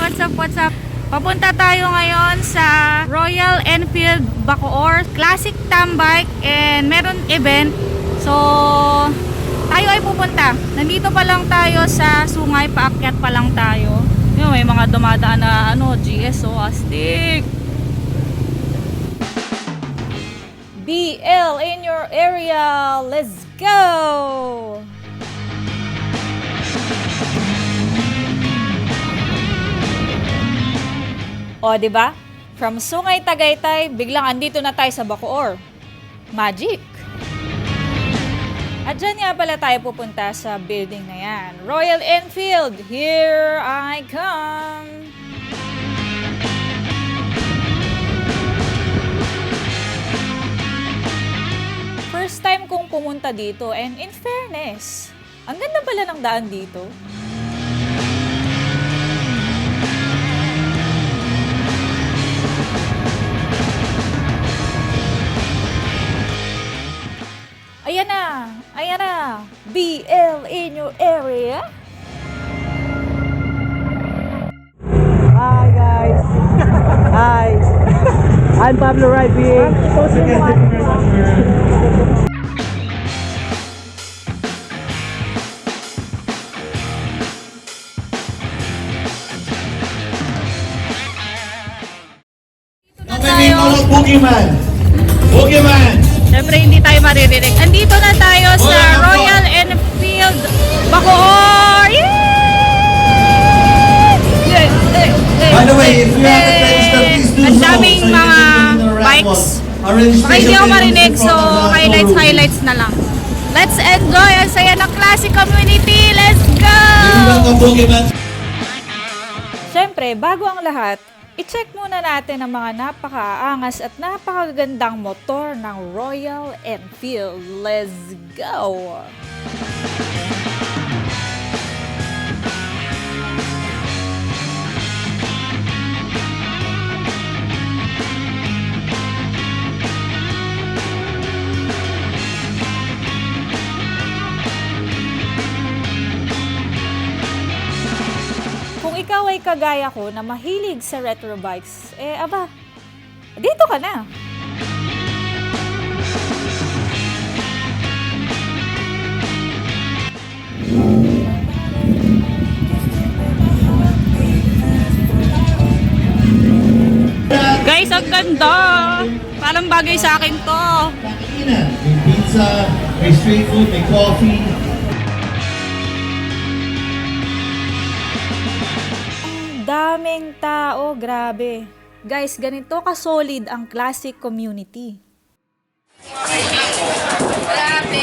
What's up, what's up? Papunta tayo ngayon sa Royal Enfield Bacoor Classic Tambike and meron event. So, tayo ay pupunta. Nandito pa lang tayo sa Sungay, paakyat pa lang tayo. Yung may mga dumadaan na GSO, astig. BL in your area. Let's go! O, diba? From Sungay, Tagaytay, biglang andito na tayo sa Bacoor. Magic! At dyan nga pala tayo pupunta sa building na yan. Royal Enfield, here I come! First time kong pumunta dito and in fairness, ang ganda pala ng daan dito. Ayan na, BL in your area. Hi guys. Hi. I'm Pablo Riving. Boogeyman! Boogeyman! Siyempre hindi tayo maririnig. Andito na tayo sa Royal Enfield Bacoor! By the way, if you haven't registered, please do so. Ang daming mga bikes. Baka hindi ako marinig, so highlights na lang. Let's enjoy ang saya ng classic community. Let's go! Siyempre, bago ang lahat, i-check muna natin ang mga napakaangas at napakagandang motor ng Royal Enfield. Let's go! Kung ikaw ay kagaya ko na mahilig sa retro bikes, dito ka na! Guys, ang ganda! Parang bagay sa akin to! May pizza, may street food, may coffee. Daming tao, grabe. Guys, ganito ka-solid ang classic community. Grabe.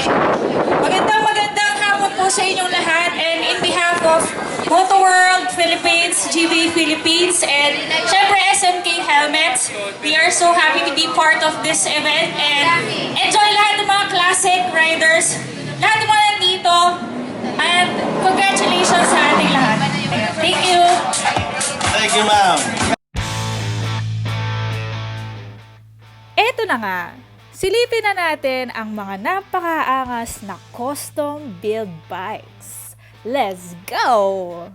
Magandang hapon po sa inyong lahat, and in behalf of Moto World Philippines, GB Philippines, and syempre SMK Helmets, we are so happy to be part of this event and enjoy lahat ng mga classic riders, lahat ng mga nandito, and congratulations sa ating lahat. Thank you. Thank you, ma'am. Eto na nga, silipin na natin ang mga napakaangas na custom build bikes. Let's go!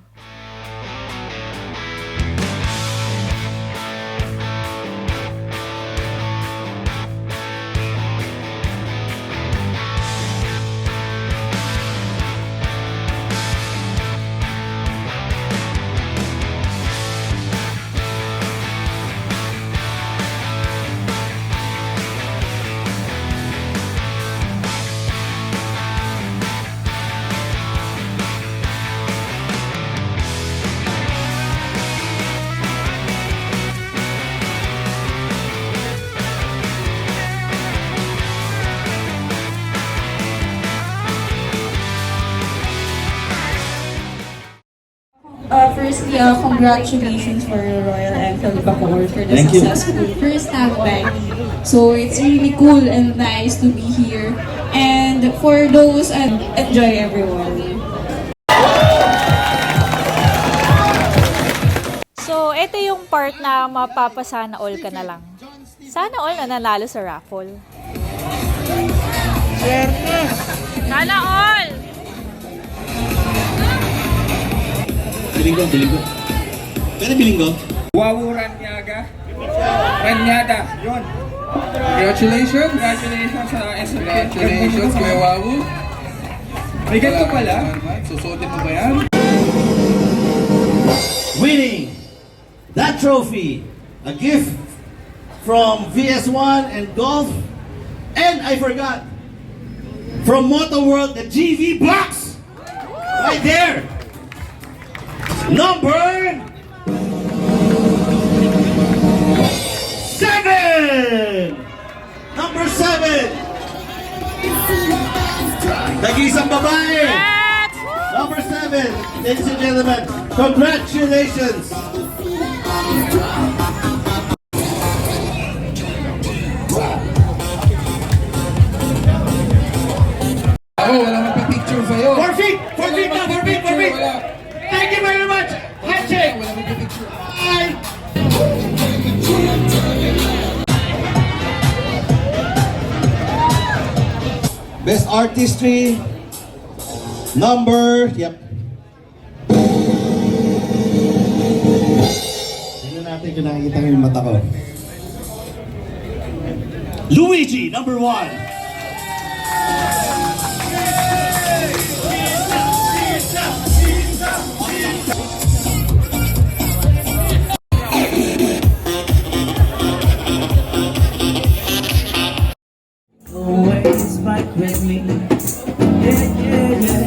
Firstly, congratulations for Royal Enfield Bacoor for the successful first Tambike. So it's really cool and nice to be here. And for those, enjoy everyone. So, ito yung part na mapapasana all ka na lang. Sana all na nanalo sa raffle. Sana all! Dilig ko. Pwede bilinggo? Wawu Ranyaga. Ranyada, yun. Congratulations. Congratulations sa SMK. Congratulations, Kuya Wawu. May ganito pala. Susuotin mo ba yan? Winning that trophy, a gift from VS1 and Golf, and I forgot, from Moto World, the GV box, right there. Number 7. Number 7. Nag-isang babae. Number 7, ladies and gentlemen, congratulations! Oh, wala magpipicture sa'yo. 4 feet! 4 feet na! 4 feet! 4 feet! Wala. Thank you very much! Handshake! Wala magpipicture. Bye! Best Artistry, number, yep. Tingnan natin kung nakikita ko yung mata ko. Luigi, number 1. Always fight with me. Yeah, yeah, yeah.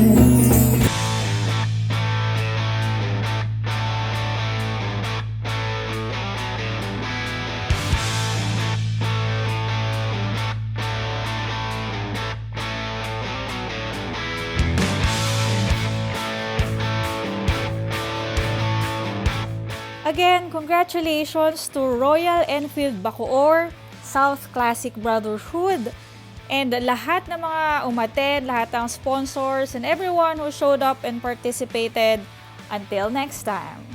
Again, congratulations to Royal Enfield Bacoor, South Classic Brotherhood, and lahat ng mga umattend, lahat ng sponsors, and everyone who showed up and participated. Until next time.